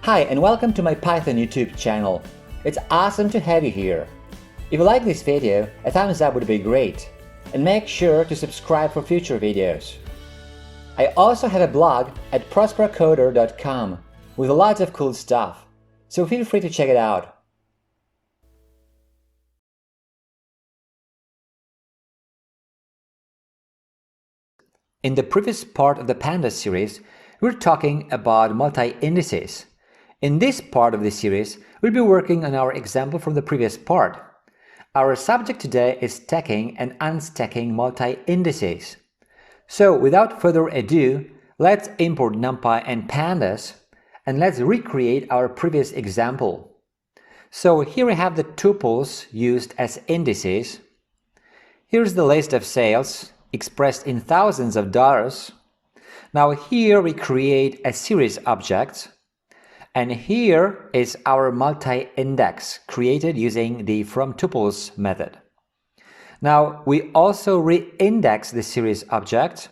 Hi and welcome to my Python YouTube channel. It's awesome to have you here. If you like this video, a thumbs up would be great. And make sure to subscribe for future videos. I also have a blog at prosperocoder.com with lots of cool stuff, so feel free to check it out. In the previous part of the pandas series, we're talking about multi-indices. In this part of the series, we'll be working on our example from the previous part. Our subject today is stacking and unstacking multi-indices. So without further ado, let's import numpy and pandas and let's recreate our previous example. So here we have the tuples used as indices. Here's the list of sales expressed in thousands of dollars. Now here we create a series object. And here is our multi-index created using the fromTuples method. Now we also re-index the series object,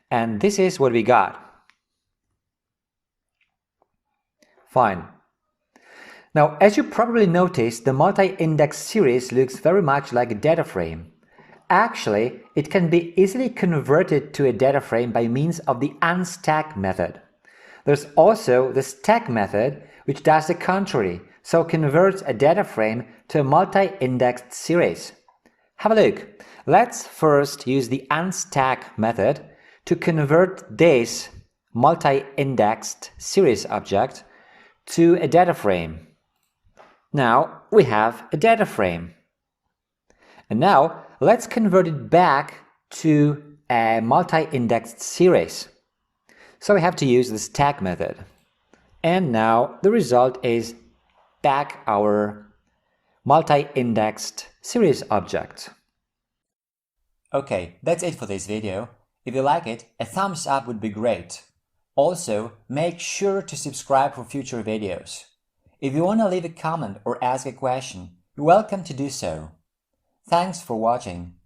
and this is what we got. Fine. Now as you probably noticed, the multi-index series looks very much like a data frame. Actually, it can be easily converted to a data frame by means of the Unstack method. There's also the stack method, which does the contrary, so converts a data frame to a multi-indexed series. Have a look. Let's first use the unstack method to convert this multi-indexed series object to a data frame. Now we have a data frame. And now let's convert it back to a multi-indexed series. So we have to use the stack method. And now the result is back our multi-indexed series object. Okay, that's it for this video. If you like it, a thumbs up would be great. Also, make sure to subscribe for future videos. If you want to leave a comment or ask a question, you're welcome to do so. Thanks for watching.